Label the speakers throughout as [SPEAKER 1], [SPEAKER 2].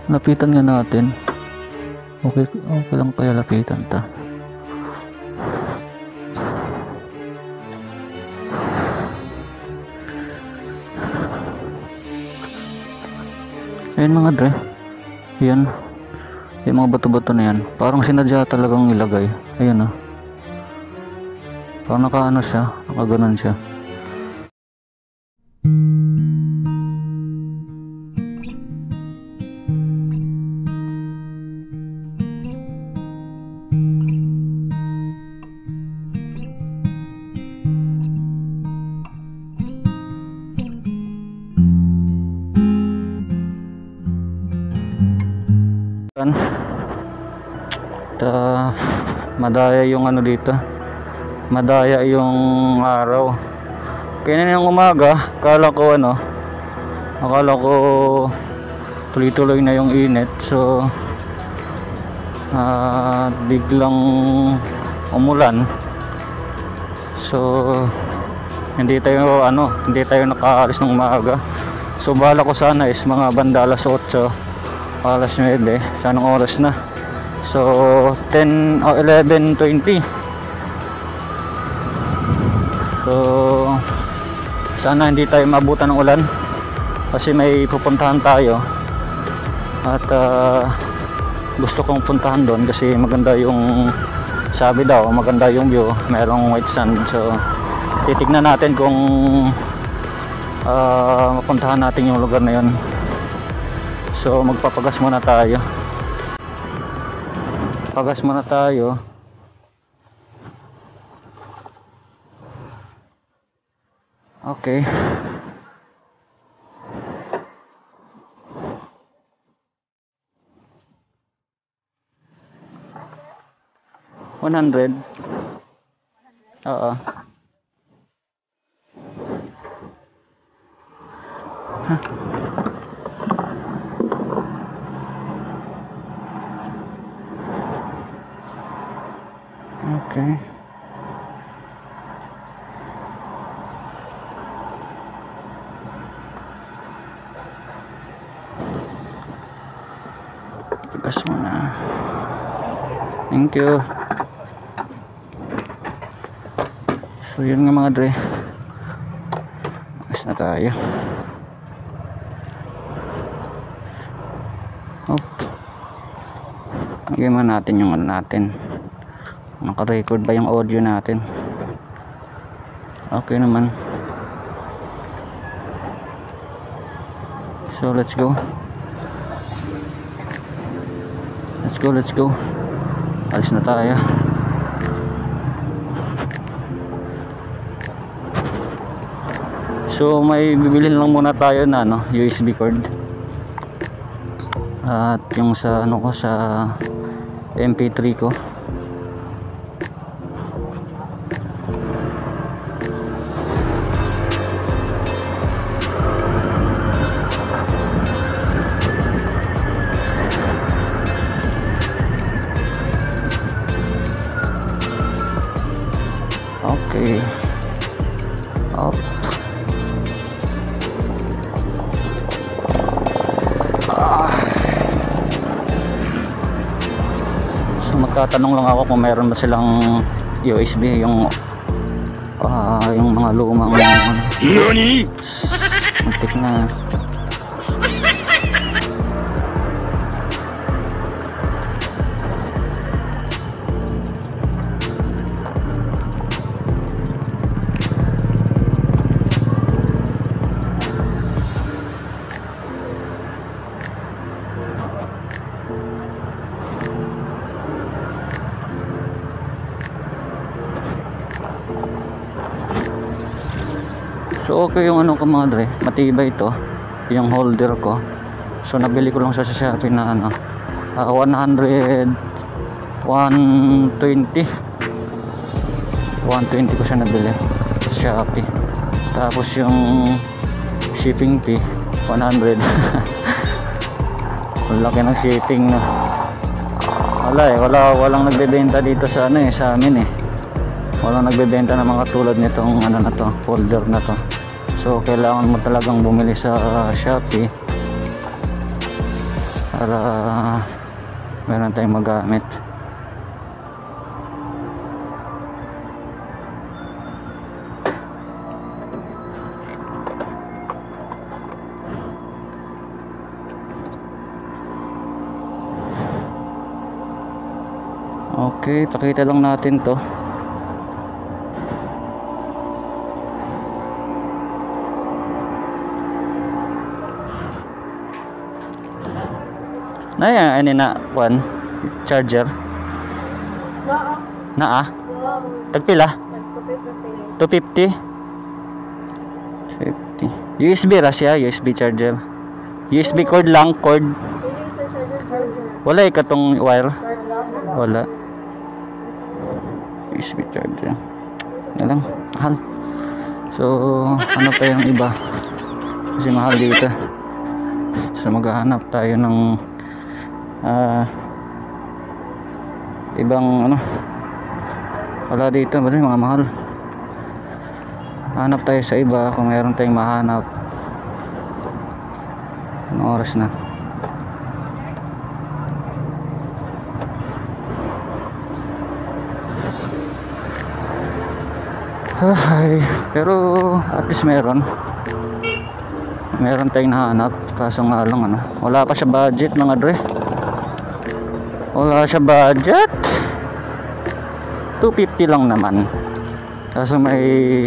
[SPEAKER 1] Lapitan nga natin. Okay lang kaya lapitan ta. Ayan mga dre. Yan. Yung mga bato-bato na yan. Parang sinadya talagang ilagay. Ayan parang nakaano siya. Nakaganon siya. Madaya yung ano dito, madaya yung araw. Kaya ng umaga akala ko tuloy-tuloy na yung init, so biglang umulan, so hindi tayo nakaalis ng umaga. So bala ko sana is mga banda alas 8, alas 9, sanang oras na. So 10 o 11:20. So sana hindi tayo maabutan ng ulan kasi may pupuntahan tayo at gusto kong puntahan doon kasi maganda yung, sabi daw maganda yung view, merong white sand. So titignan natin kung mapuntahan natin yung lugar na yun. So magpapagas muna tayo. Pagas muna tayo. Okay. $100. Oo. Okay. Pagas muna. Thank you. So yun nga mga dre, pagas na tayo. Lagyan man natin yung ano natin, naka-record ba yung audio natin. Okay naman. So let's go. Alis na tayo. So may bibilhin lang muna tayo na USB cord. At yung sa sa MP3 ko. Okay. Up. So magtatanong lang ako kung meron ba silang USB, yung mga lumang NANI? Muntik na. So okay yung ano ko mga dre, matibay ito yung holder ko. So nabili ko lang sa Shopee na 120 ko siya nabili sa Shopee. Tapos yung shipping fee 100. Laki ng shipping na. Walang nagbebenta dito sa sa amin walang nagbebenta ng mga tulad nitong na to, folder na to. So kailangan mo talagang bumili sa Shopee para meron tayong magamit. Okay, pakita lang natin to. Na yan, na one charger. Naa. Tagpila? 250. 50. USB ra siya, USB charger. USB cord lang, cord. Wala katong wire. Wala. USB charger. Yan lang, mahal. So, ano pa yung iba? Kasi mahal dito. So, maghahanap tayo ng ibang ano. Wala dito, ba mga mahal. Hanap tayo sa iba kung mayroon tayong mahanap. Anong oras na? Ay, pero at least meron tayong nahanap. Kaso nga lang ano, wala pa siya budget mga dre. Wala siya budget. 250 lang naman. Kaso may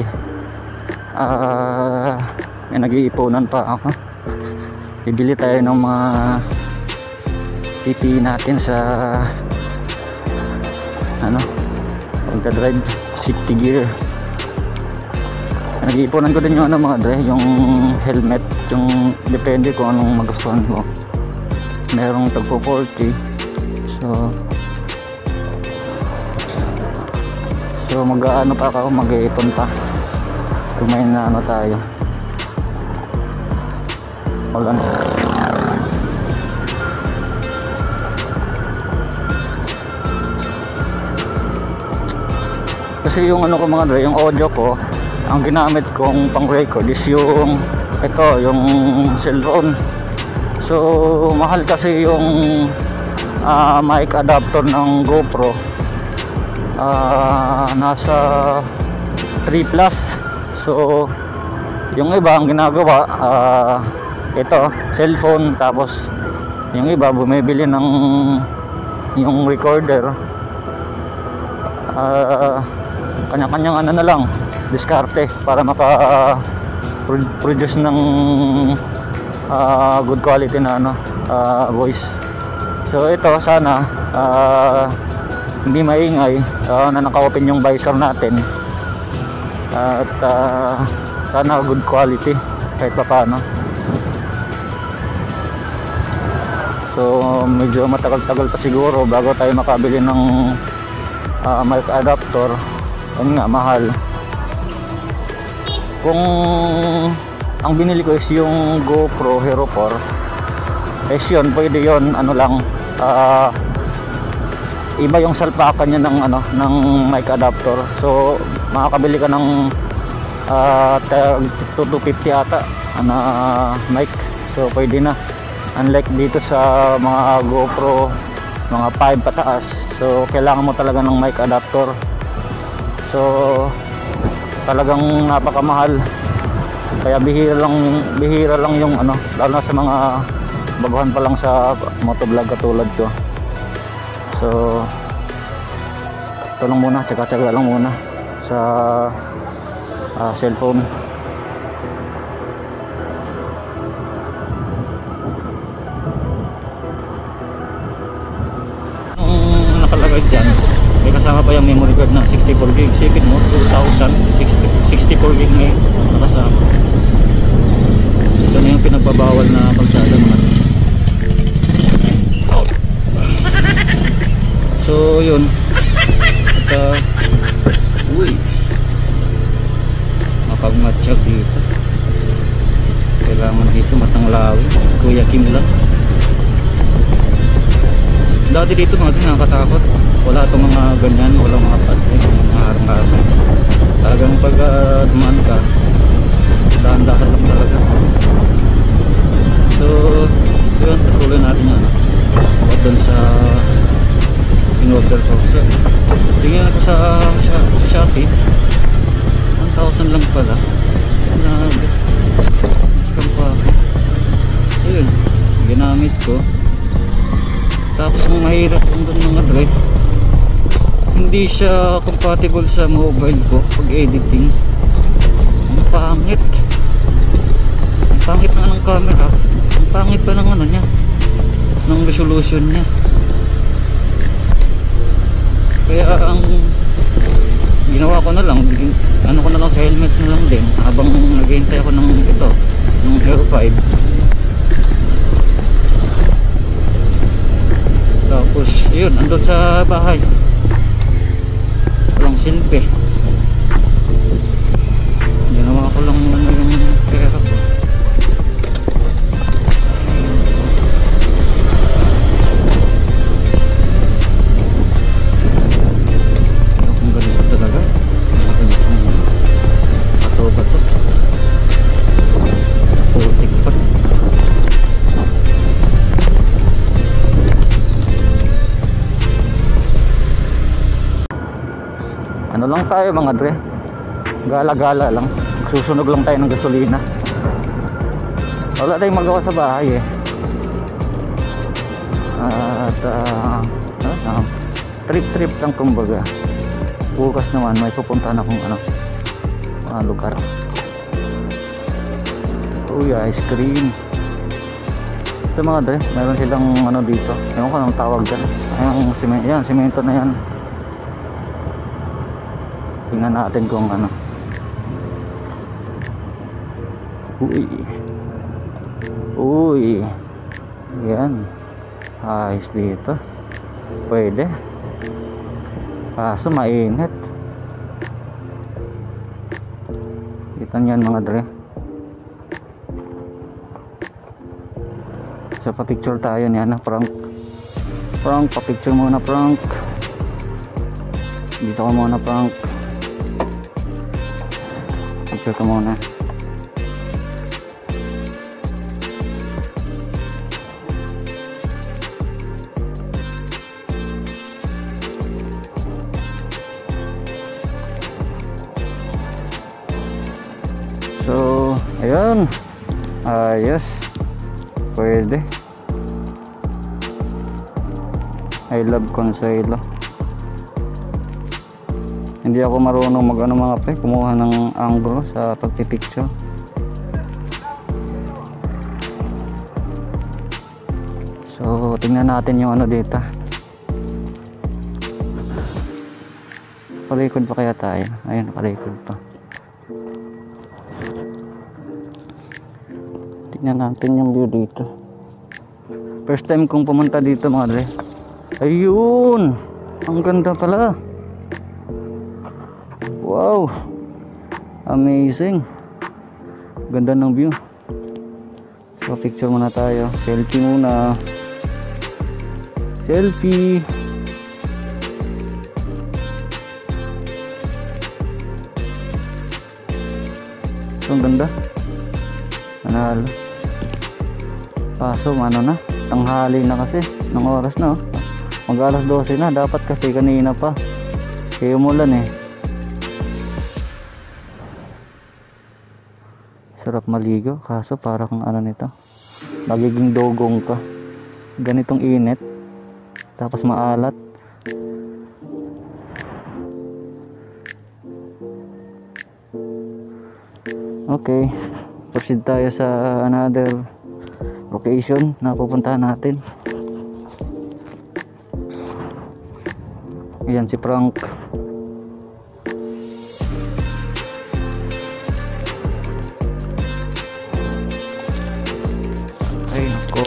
[SPEAKER 1] nag-iipunan pa ako. Bibili tayo ng mga PP natin sa ano, pagka-drive safety gear. Nag-iipunan ko din yung ano mga dre, yung helmet, yung depende kung anong magustuhan mo. Merong tagpo 40. So mag-ano pa ako, mag-iipon pa. Kung may ano tayo. Wala na. Kasi yung ano ko mga dre, yung audio ko, ang ginamit kong pang record is yung ito, yung cellphone. So mahal kasi yung mic adapter ng GoPro. Nasa 3 plus. So yung iba ang ginagawa ito, cellphone, tapos yung iba bumibili ng yung recorder. Kanya-kanyang ano na lang, diskarte para maka-produce ng good quality na ano, voice. So ito sana hindi maingay, na naka-open yung visor natin, at sana good quality kahit pa paano. So medyo matagal-tagal pa siguro bago tayo makabili ng mic adapter. Yun nga, mahal. Kung ang binili ko is yung GoPro Hero 4, is yun, pwede yun, ano lang, iba yung salpakan niya ng ano, ng mic adapter. So makakabili ka ng 250 ata na mic. So pwede na. Unlike dito sa mga GoPro, mga 5 pataas, so kailangan mo talaga ng mic adapter. So talagang napakamahal. Kaya bihira lang yung ano, lalo na sa mga baguhan pa lang sa motovlog katulad ko. So ito lang muna, tsaga-tsaga lang muna sa cellphone. Yung nakalagay dyan, may kasama pa yung memory card na 64 gig. Sikit mo, 2000, 64 gig na yun nakasama. Ito na yung pinagbabawal na kalsada naman. So yun, at mapagmatsyag dito, kailangan dito matanglawi. Kuya Kim lang. Dati dito mga ito nakakatakot, wala itong mga ganyan, walang mga plastic, mga harang-harang. Talagang pag dumaan ka, dahan-dahan lang talaga. So yun, tuloy natin yan. doon sa in-order ko. So, tingnan ko sa Shopee, 1,000 lang pala. Grabe. Scam pa ako. Ayun, ginamit ko. Tapos ang mahirap kung doon mga dre, hindi siya compatible sa mobile ko pag editing. Ang pangit. Ang pangit na ng camera. Ang pangit pa ng ano niya, ng resolution niya. Kaya ang ginawa ko na lang, ano ko na lang sa helmet na lang din habang naghihintay ako ng ito, ng Hero 5. Tapos yun, andun sa bahay walang silbi. Ginawa ko lang ano yung pera ko. Kung ganito talaga, bato putik pa. Ano lang tayo mga dre, gala-gala lang, susunog lang tayo ng gasolina. Wala tayong magawa sa bahay eh. At trip lang kumbaga. Bukas naman may pupuntahan akong lugar. Uy, ice cream. Ito mga dre, meron silang dito, ewan ko anong tawag dyan. Yan, simento na yan. Tingnan natin kung uy, yan, ayos dito, pwede, kaso mainit. Kita niyan mga dre. So pa-picture tayo niyan na prank, pa-picture muna, prank dito ko muna, prank picture ko muna. So ayun, ayos, pwede. I love Consuelo. Hindi ako marunong mga pre, kumuha ng angulo sa pagpipicture. So tingnan natin yung dito. Palikod pa kaya tayo? Ayun, palikod pa. Tingnan natin yung view dito. First time kong pumunta dito mga dre. Ayun, ang ganda pala. Wow, amazing, ganda ng view. So picture muna tayo, selfie muna, selfie. So ang ganda, nanalo. Kaso na, tanghali na kasi, ng oras na mag alas 12 na, dapat kasi kanina pa kaya umulan eh. Sarap maligo, kaso parang nito, magiging dogong ka. Ganitong init, tapos maalat. Okay, proceed tayo sa another location na pupuntahan natin. Ayan si Frank. Ay nako,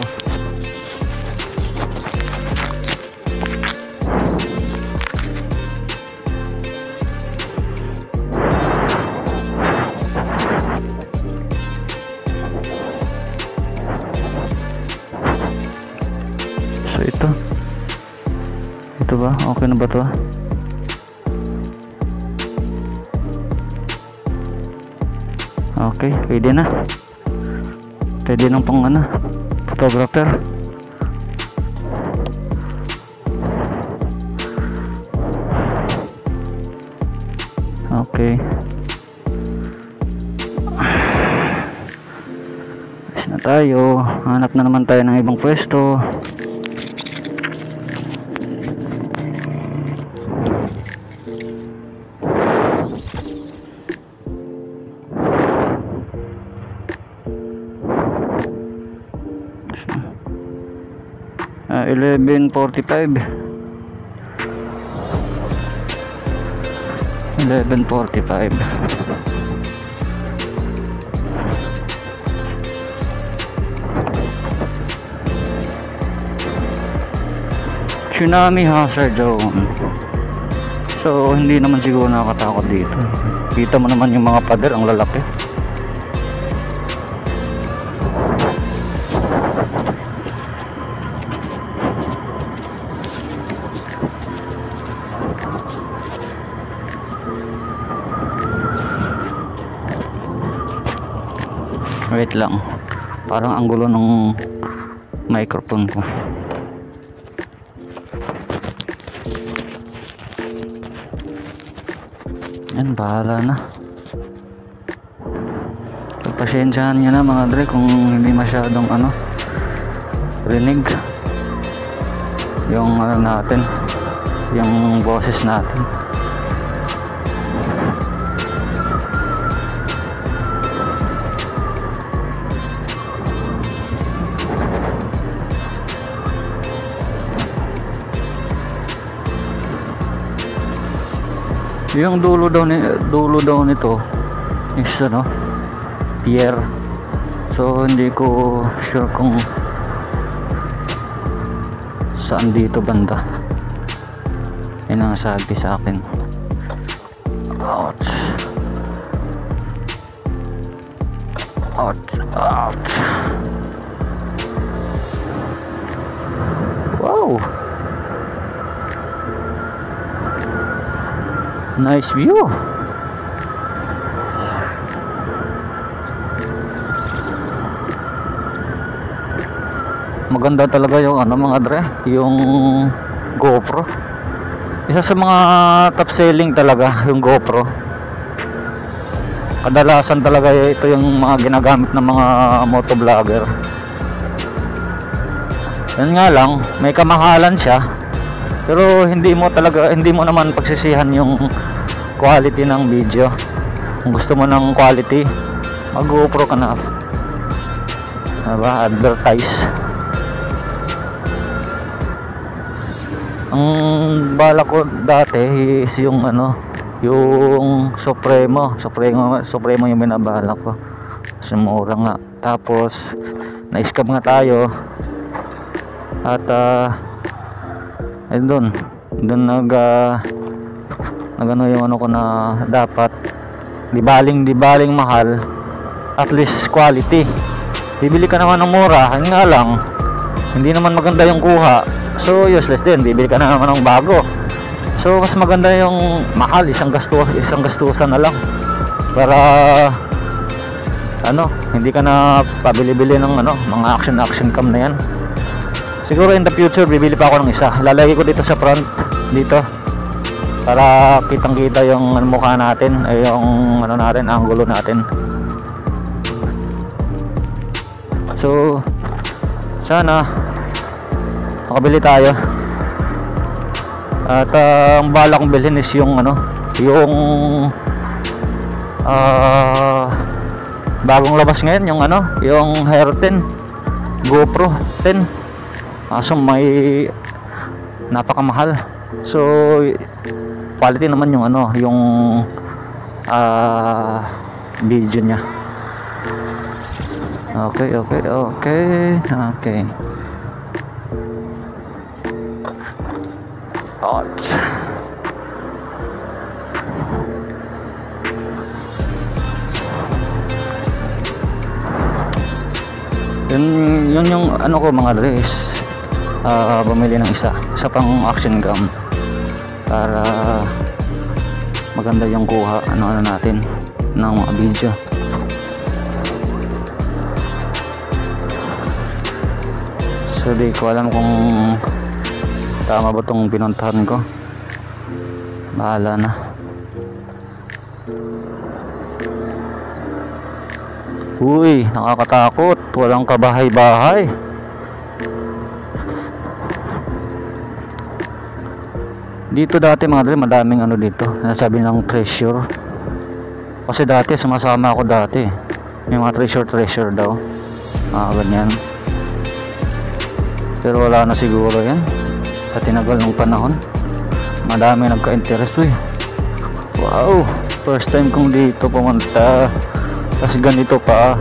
[SPEAKER 1] so ito ba, okay na ba to? Okay, pwede na, pwede ng pang photographer. Okay. Ayos na tayo. Hanap na naman tayo ng ibang pwesto. Ah, 11:45. 11:45. Tsunami hazard zone. So hindi naman siguro nakakatakot dito. Kita mo naman yung mga pader, ang lalaki. Wait lang, parang ang gulo ng microphone ko. Yan, bahala na. Pagpasensyahan nyo na mga dre kung hindi masyadong rinig yung natin, yung boses natin. Yung dulo daw nito is pier. So hindi ko sure kung saan dito banda. Yan ang sabi sa akin. Ouch. Ouch. Ouch. Wow. Nice view. Maganda talaga yung mga dre, yung GoPro. Isa sa mga top selling talaga yung GoPro. Kadalasan talaga ito yung mga ginagamit ng mga motovlogger. Yan nga lang, may kamahalan siya. Pero hindi mo naman pagsisihan yung quality ng video. Kung gusto mo ng quality, mag GoPro ka na. Diba? Advertise. Ang bala ko dati is yung yung Supremo yung binabala ko. Kasi mura nga. Tapos na-scam nga tayo. At doon yung ko na dapat di baling mahal, at least quality. Bibili ka naman ng mura, nga lang hindi naman maganda yung kuha, so useless din. Bibili ka naman ng bago, so mas maganda yung mahal, isang gastusan na lang para hindi ka na pabili-bili ng mga action cam na yan. Siguro in the future bibili pa ako ng isa. Ilalagay ko dito sa front dito para kitang-kita yung mukha natin, ay yung natin, angulo natin. So sana makabili tayo. At ang bala kong bilhin is yung yung bagong labas ngayon, yung Hero 10, GoPro 10. So may napakamahal. So quality naman yung yung video niya. Okay. Ouch. Yun yung ko mga dress. Bumili ng isa pang action cam para maganda yung kuha natin ng mga video. So di ko alam kung tama ba itong pinuntahan ko. Bahala na. Uy, nakakatakot. Walang kabahay-bahay. Dito dati mga dre, madaming ano dito. Nasabi ng treasure. Kasi dati, sumasama ako dati. May mga treasure daw. Ganyan. Pero wala na siguro yan. Sa tinagal ng panahon. Madami nagka-interest. Uy. Wow. First time kong dito pumunta. Tapos ganito pa.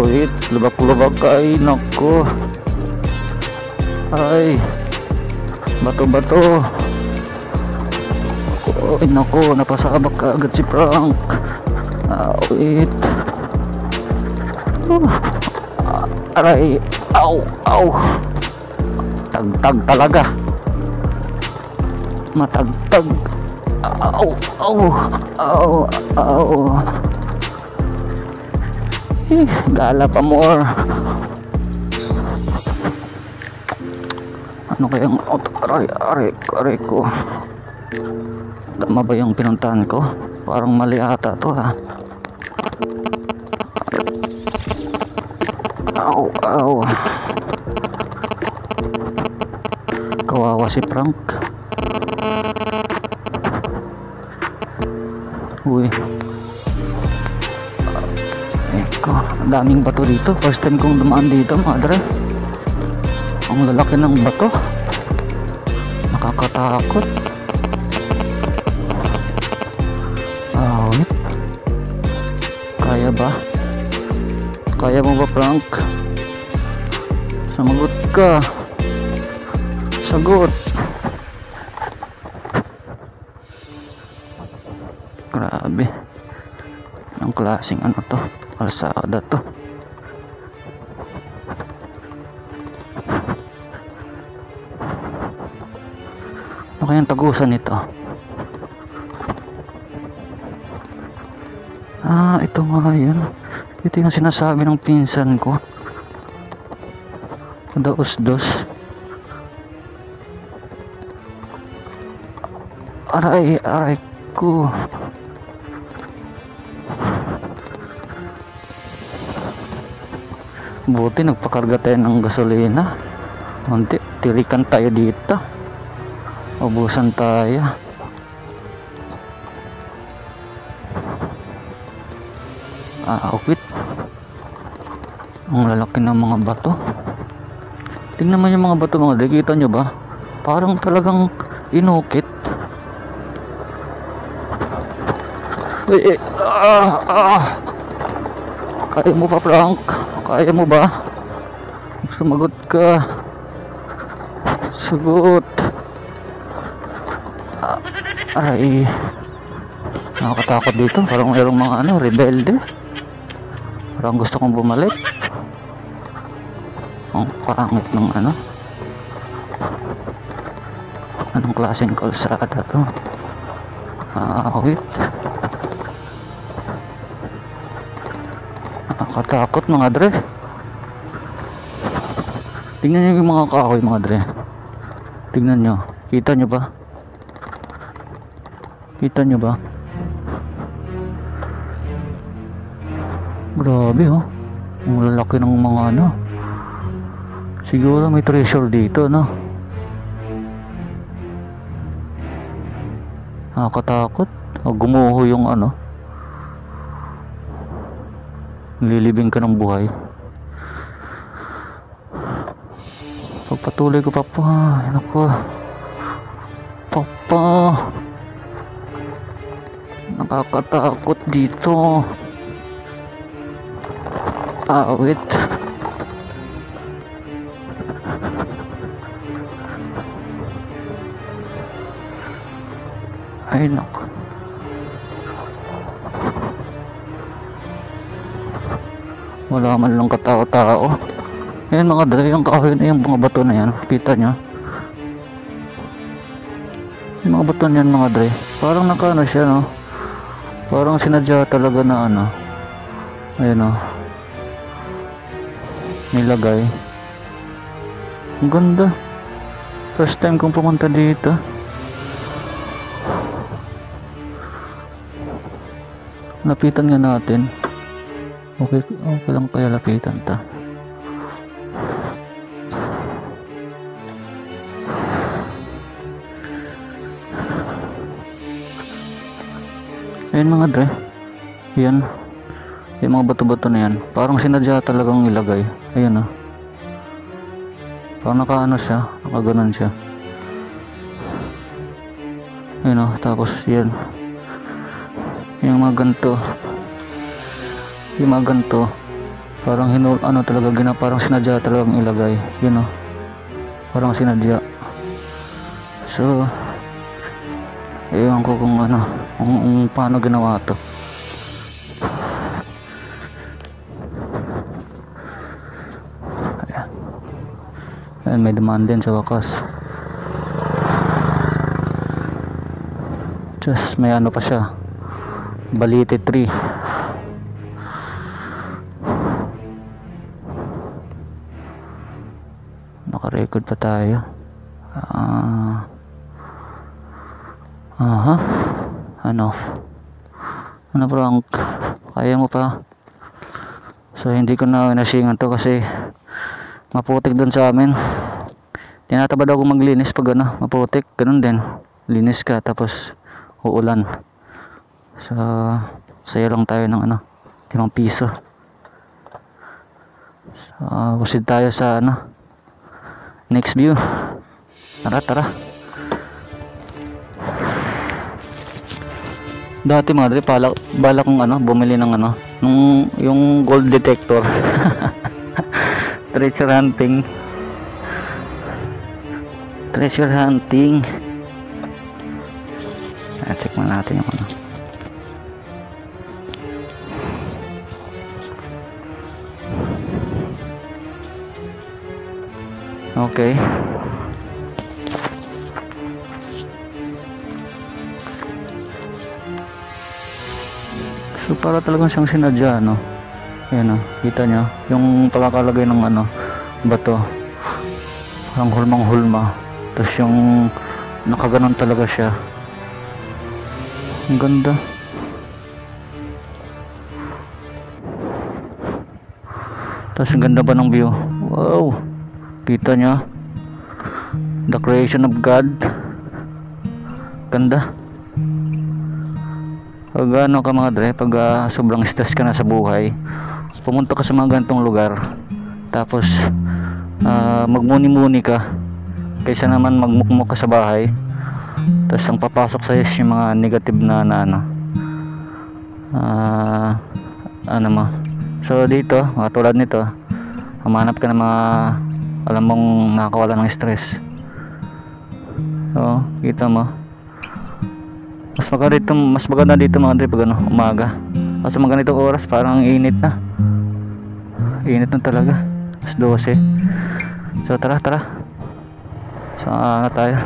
[SPEAKER 1] Wait, lubak-lubak. Ay, naku. Ay, bato-bato. Ay, naku, napasabak ka agad si Frank. Wait. Aray, aw. Tagtag talaga. Matagtag. Aw. Gala pa more. Ano kayang aray ko. Tama ba yung pinuntahan ko? Parang mali ata to ha. Aw. Kawawa si Frank. Uy. Eko, ang daming bato dito. First time kong dumaan dito, madre. Ang lalaki ng bato. Nakakatakot. Kaya ba? Kaya mo ba, Frank? Sumagot ka. Sagot. Grabe. Ang klaseng ano to? Kalsada to. Ano kayang tagusan nito? Ito nga yun. Ito yung sinasabi ng pinsan ko. Daos-dos. Aray ko. Buti nagpakarga tayo ng gasolina. Hindi, tirikan tayo dito. Ubusan tayo. Wait. Ang lalaki ng mga bato. Tingnan mo yung mga bato mga dre. Kita nyo ba? Parang talagang inukit. Kaya mo pa, Frank? Kaya mo ba? Sumagot ka. Sagot. Aray. Nakakatakot dito. Parang mayroong mga rebelde. Parang gusto kong bumalik. Ang pangit ng anong klaseng kalsada to? Wait. Nakakatakot mga dre. Tingnan nyo yung mga kahoy mga dre. Tingnan nyo. Kita nyo ba? Kita nyo ba? Grabe oh. Ang lalaki ng mga siguro may treasure dito Nakakatakot. Gumuho yung nililibing ka ng buhay. Pagpatuloy ko pa po. Naku. Papa. Nakakatakot dito. Wait. Ay naku. Wala man lang katao-tao. Ayan mga dre, yung kahoy na yung mga bato na yan. Kita nyo? Yung mga bato na yan mga dre. Parang nakano siya Parang sinadya talaga na Ayan nilagay. Ang ganda. First time kong pumunta dito. Lapitan nga natin. Okay, okay lang kaya lapitan ta. Ayan mga dre. Yan. Yung mga bato-bato na yan. Parang sinadya talagang ilagay. Ayan Parang nakaano siya. Nakaganon siya. Ayan tapos yan. Yung mga ganito. Yung mga ganito. Parang talaga parang sinadya talagang ilagay. Yun Parang sinadya. So, ewan ko kung kung paano ginawa to. Ayan, may demand din sa wakas. Just may pa siya. Balite 3. Naka-record pa tayo. Ano Frank? Kaya mo pa? So hindi ko na nasingan to kasi maputik doon sa amin. Tinatabad ako maglinis pag maputik. Ganun din. Linis ka tapos uulan. So saya lang tayo ng 5 piso. So kusid tayo sa next view. Tara. Dati mga dre, bala kong bumili ng nung yung gold detector. Treasure hunting. Check mo natin yung Okay. So para talagang siyang sinadya Ayan kita nyo yung pagkakalagay ng bato. Ang hulmang-hulma. Tapos yung nakaganon talaga siya. Ang ganda. Tapos ang ganda pa ng view. Wow. Kita nyo the creation of God. Ganda. Pag ka mga dre, pag sobrang stress ka na sa buhay, pumunta ka sa mga ganitong lugar, tapos magmuni-muni ka kaysa naman magmukmuk ka sa bahay, tapos ang papasok sa is yung mga negative na mo. So dito, tulad nito, hamanap ka ng mga alam mong nakakawala ng stress. So kita mo, mas maganda dito mga dre pag umaga. Kasi mga ganitong oras parang init na talaga. 12. So tara. Saan tayo?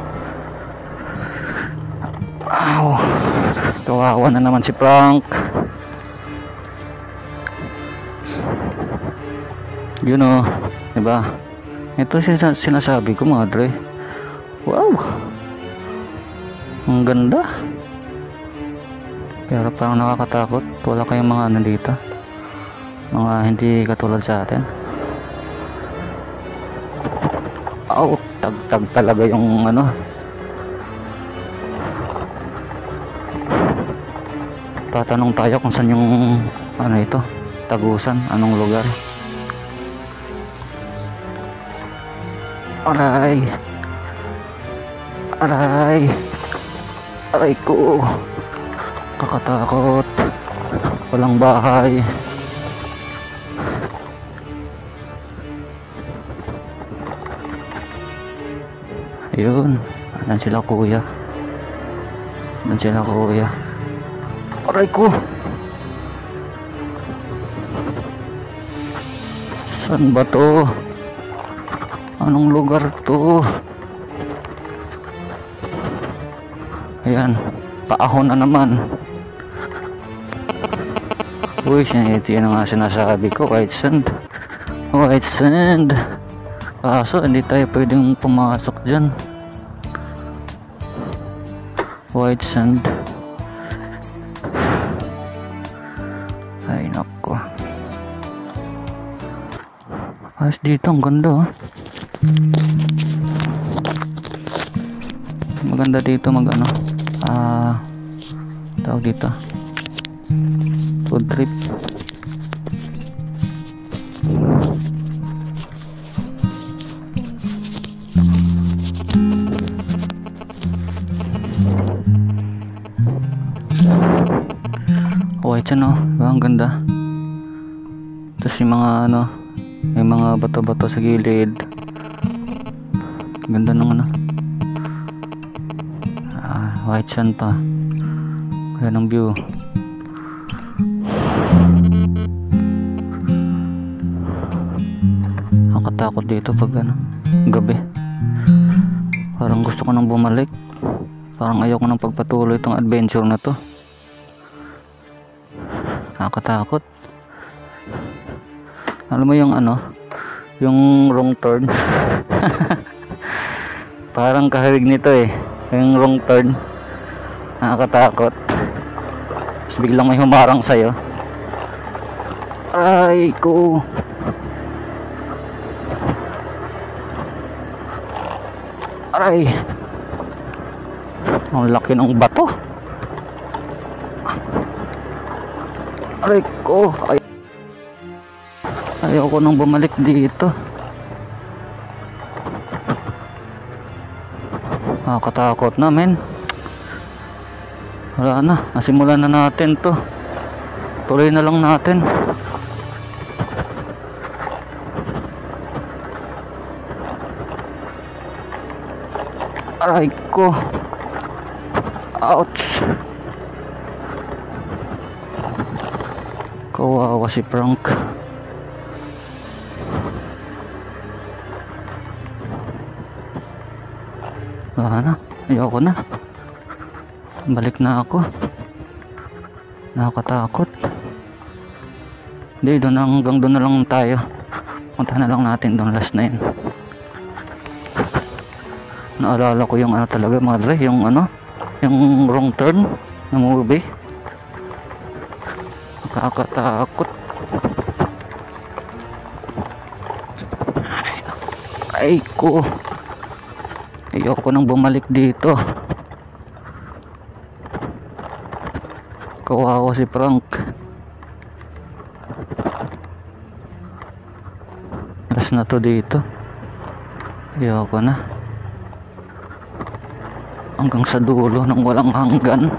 [SPEAKER 1] Kawawa na naman si Frank. Diba? Ito sinasabi ko mga dre. Wow, ang ganda. Pero parang nakakatakot. Wala kayong mga dito, mga hindi katulad sa atin. Tag talaga yung tatanong tayo kung saan yung ito, tagusan, anong lugar. Aray ko, kakatakot. Walang bahay. Ayun, nan sila kuya. Aray ko, saan ba to? Anong lugar to? Ayan, paahon na naman. Uy, ito yan nga sinasabi ko, white sand. Kaso hindi tayo pwedeng pumasok dyan. White sand. Ay nako. Ayos dito, ang ganda oh. Maganda dito mag ano, tawag dito, food trip. White yan oh, ang ganda. Tapos yung mga ano, may mga bato-bato sa gilid. Ganda ng ano, white sand pa. Kaya ng view. Nakatakot dito pag ano, gabi. Parang gusto ko nang bumalik. Parang ayaw ko nang pagpatuloy itong adventure na to. Nakatakot. Alam mo yung ano, yung wrong turn. Parang kahawig nito eh, yung wrong turn. Nakakatakot. Tapos biglang may humarang sa'yo. Ay ko. Aray. Ang laki ng bato. Aray ko. Ayaw ko nang bumalik dito. Nakakatakot na men. Wala na, nasimulan na natin to. Tuloy na lang natin. Aray ko. Ouch. Kawawa si Frank. Wala na, ayoko na. Balik na ako. Nakakatakot. Hindi, doon hanggang doon na lang tayo. Punta na lang natin doon, last na yun. Naalala ko yung ano talaga mga dre, yung ano, yung wrong turn na movie. Nakakatakot. Ay ko. Ayoko nang bumalik dito. Kawawa si Frank. Alas na to dito. Ayoko na. Hanggang sa dulo ng walang hanggan.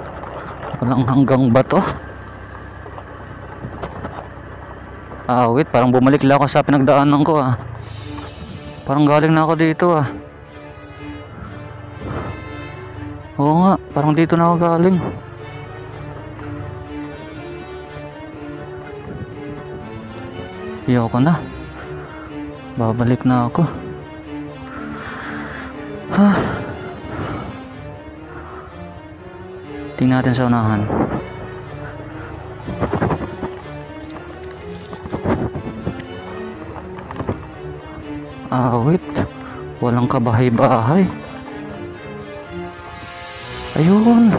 [SPEAKER 1] Walang hanggang bato. Wait, parang bumalik lang ako sa pinagdaanan ko ah. Parang galing na ako dito ah. Oo nga, parang dito na ako galing. Ayoko na. Babalik na ako. Tingnan natin sa unahan. Wait. Walang kabahay-bahay. Ayun.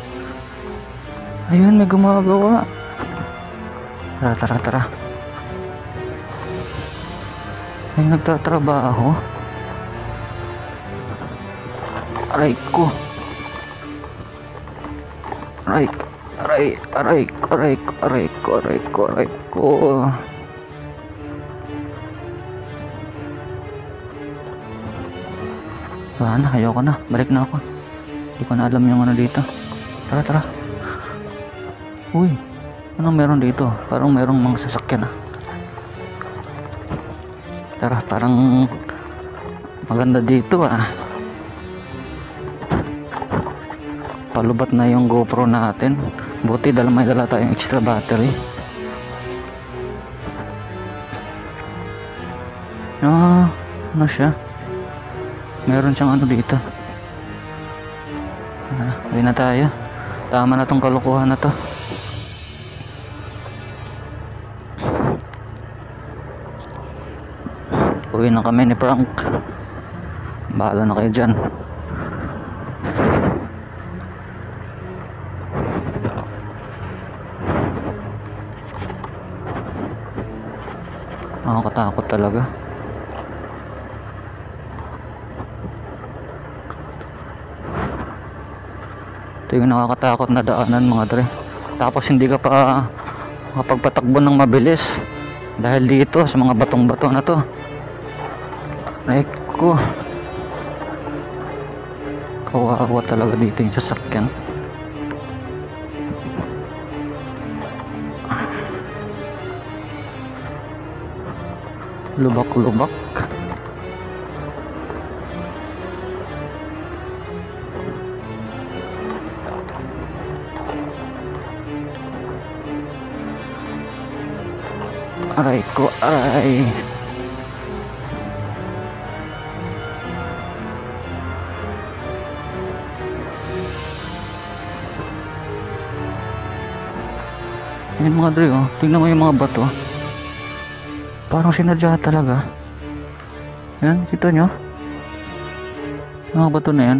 [SPEAKER 1] Ayun, may gumagawa. Tara. May nagtatrabaho. Aray ko. Aray ko. Wala na, ayoko na. Balik na ako. Hindi ko na alam yung ano dito. Tara. Uy, anong meron dito? Parang merong mga sasakyan ah. Tara, parang maganda dito ah. Palubat na yung GoPro natin. Buti may dala tayong extra battery. Ano siya? Meron siyang ano dito. Uwi na tayo. Tama na tong kalukuhan na to. Uwi na kami ni Frank. Bahala na kayo dyan. Nakakatakot talaga. Ito yung nakakatakot na daanan mga dre. Tapos hindi ka pa makapagpatakbo ng mabilis dahil dito sa mga batong-bato na to. Ay ko, kawawa talaga dito yung sasakyan. Lubak-lubak. Aray ko, aray. Yan mga dre, oh. Tingnan mo yung mga bato. Parang sinadya talaga. Yan, kita nyo. Yung mga bato na yan.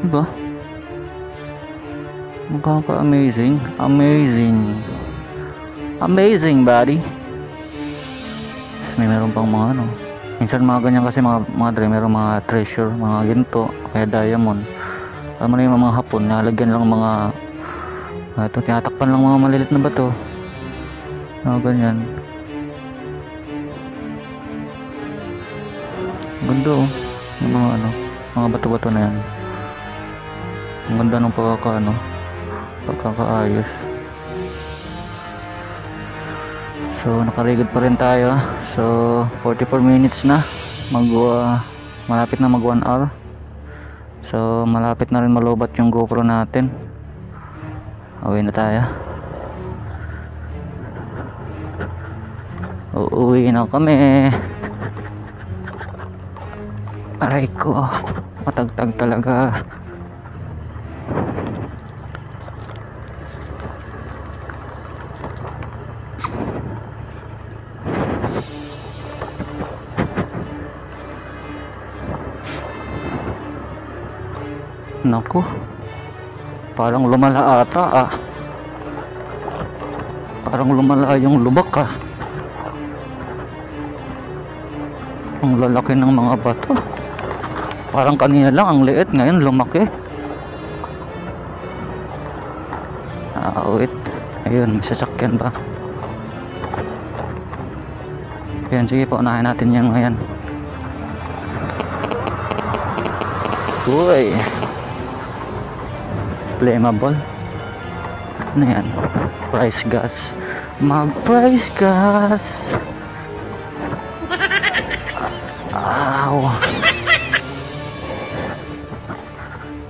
[SPEAKER 1] Diba? Nakaka-amazing. Amazing. Amazing, buddy. May meron pang mga ano. Minsan mga ganyan kasi mga dre, meron mga treasure, mga ginto, kaya diamond. Alam mo na yung mga hapon, nalagyan lang mga ito, tinatakpan lang mga malilit na bato. Mga ganyan. Ganda oh. Yung mga ano, mga bato-bato na yan. Ang ganda ng pagkakaayos. So nakarigid pa rin tayo. So 44 minutes na. Malapit na mag 1 hour. So malapit na rin malubat yung GoPro natin. Uwi na tayo. Uuwi na kami. Aray ko, matagtag talaga. Naku, parang lumala ata ah. Parang lumala yung lubak ah. Ang lalaki ng mga bato. Parang kanina lang ang liit, ngayon lumaki. Wait. Ayun, may sasakyan pa. Ayan, sige po, unahin natin yan ngayon. Uy, flammable. Ano yan? Price gas. Mag price gas. Aw.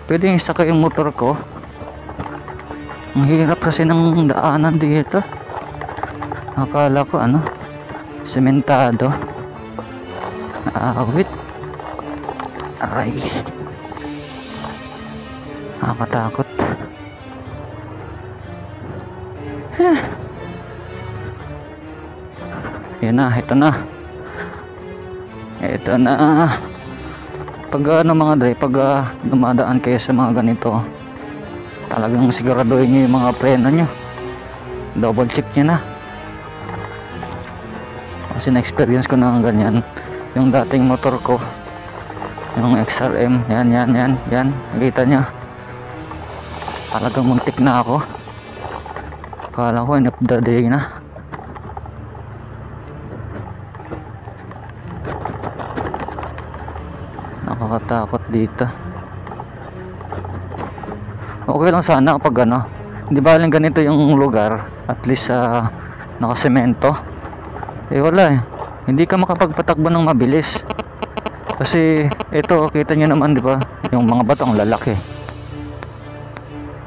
[SPEAKER 1] Pwede yung sakay yung motor ko. Ang hirap kasi ng daanan dito. Akala ko ano, sementado. Wait. Aray. Nakakatakot. Yan na, ito na. Ito na. Pag ano mga dre, pag dumadaan kayo sa mga ganito, talagang siguraduhin nyo yung mga preno nyo. Double check nyo na. Kasi na-experience ko na ganyan. Yung dating motor ko, yung XRM, yan. Nakita nyo. Talagang muntik na ako. Akala ko end of the day na. Nakakatakot dito. Okay lang sana kapag ano, hindi ba lang ganito yung lugar, at least nakasemento. Wala eh, hindi ka makapagpatakbo ng mabilis. Kasi ito, kita nyo naman, di ba, yung mga bato ang lalaki.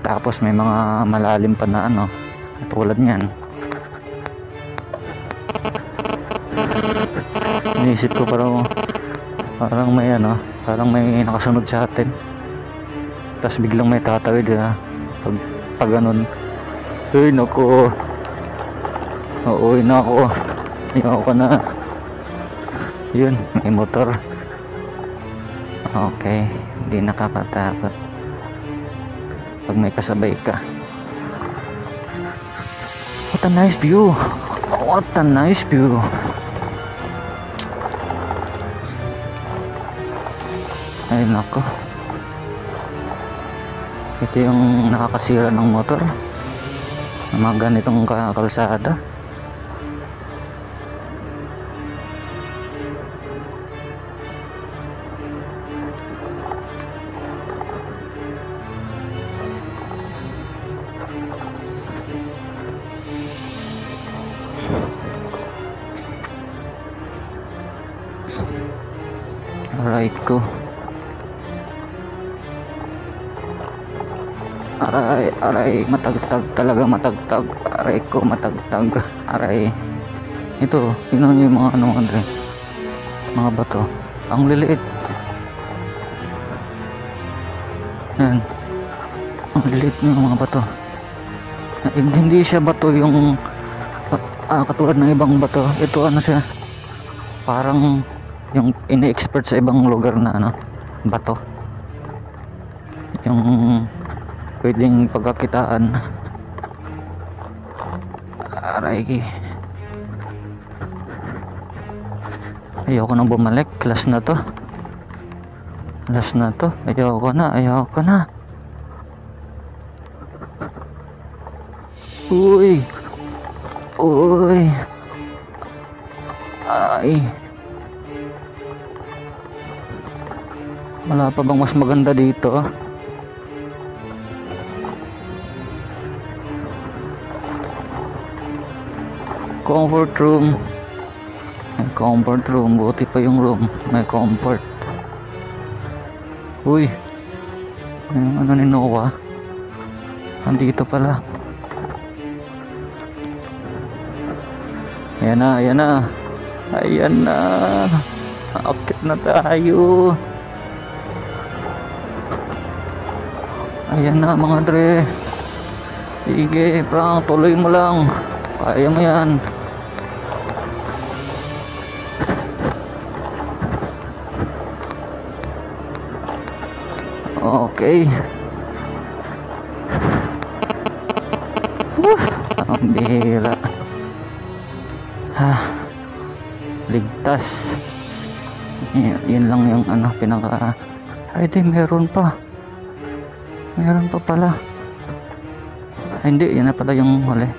[SPEAKER 1] Tapos may mga malalim pa na ano, tulad nyan. Iniisip ko parang may ano, parang may nakasunod sa atin. Tapos biglang may tatawid pag ganun. Uy, naku. Uuwi na ako. Iyaw ko na. Yun, may motor. Okay, hindi nakakatakot pag may kasabay ka. What a nice view. What a nice view. Ay nako. Ito yung nakakasira ng motor ng mga ganitong kalsada. Aray ko. Aray, matagtag talaga, matagtag. Aray ko, matagtag. Aray. Ito, tingnan niyo yung mga ano, Andre. Mga bato. Ang liliit. Yan. Ang liliit ng mga bato. Hindi siya bato yung katulad ng ibang bato. Ito ano siya, parang yung ini-expert sa ibang lugar na ano, bato, yung pwedeng pagkakitaan. Aray, ayoko nang bumalik. Last na to, ayoko na. Uy, ay, wala pa bang mas maganda dito? Comfort room. May comfort room. Buti pa yung room. May comfort. Uy, yung ano ni Noah, andito pala. Ayan na. Akit na tayo. Ayan na mga dre. Sige, Frank, tuloy mo lang. Kaya mo yan. Okay. Ang bihira. Ligtas. Yun lang yung ano, pinaka. Ay di, meron pa pala. Ay, hindi, yun na pala yung huli.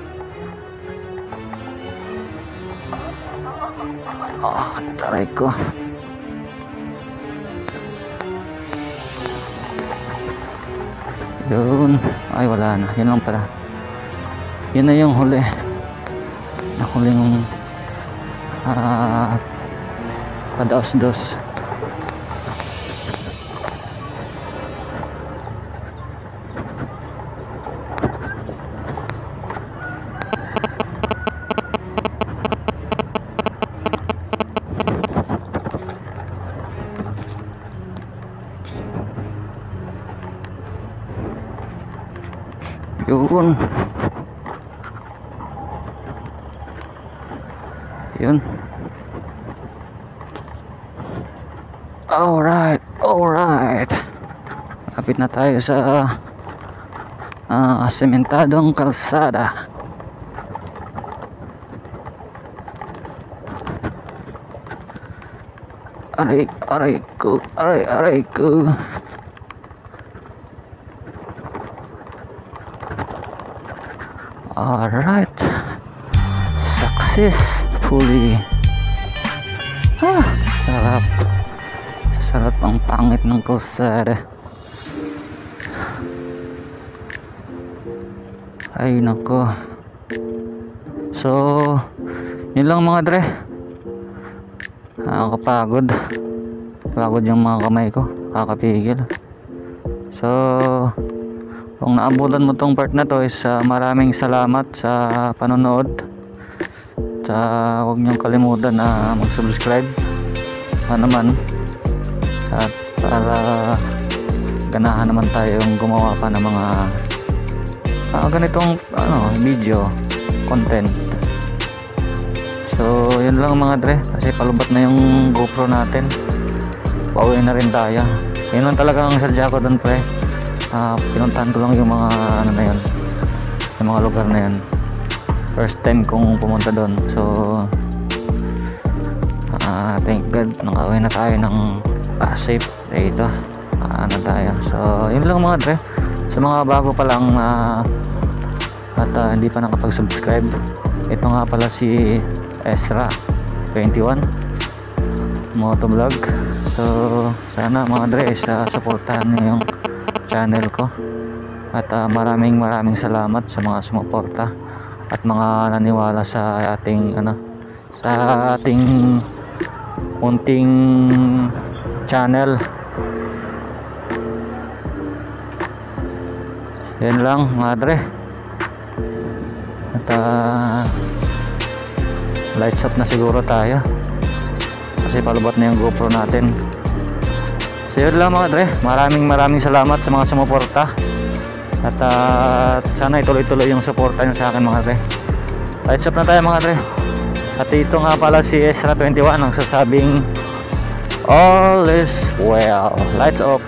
[SPEAKER 1] Taray ko. Yun. Ay, wala na. Yun lang pala. Yun na yung huli. Nakuling padaos-dos. Yun. Alright. Lapit na tayo sa sementadong kalsada. Aray ko. Alright. Successfully. Sarap ang pangit ng kalsada. Ay nako. So, yun lang mga dre. Nakakapagod. Pagod yung mga kamay ko. Kakapigil. So, kung naabutan mo tong part na to is maraming salamat sa panonood. Huwag niyong kalimutan na mag-subscribe naman, at para ganahan naman tayong gumawa pa ng mga ganitong video content. So yun lang mga dre, kasi palubat na yung GoPro natin, pauwi na rin tayo. Yun lang talaga ang sadya ko doon pre. Pinuntahan ko lang yung mga na yun, yung mga lugar na yun. First time kong pumunta doon. So thank God nakauwi na tayo ng safe dito. Na tayo. So yun lang mga dre, Sa mga bago pa lang at hindi pa nakapag-subscribe, ito nga pala si Ezra 21 Motovlog. So sana mga dre supportahan niyo yung channel ko. At maraming salamat sa mga sumuporta at mga naniwala sa ating sa ating unting channel. Yan lang mga dre. At lights up na siguro tayo kasi palubot na yung GoPro natin. So yun lang mga dre, maraming salamat sa mga sumuporta. At sana ituloy-tuloy yung suporta nyo sa akin mga dre. Lights up na tayo mga dre. At ito nga pala si Ezra 21 ang sasabing all is well. Lights off.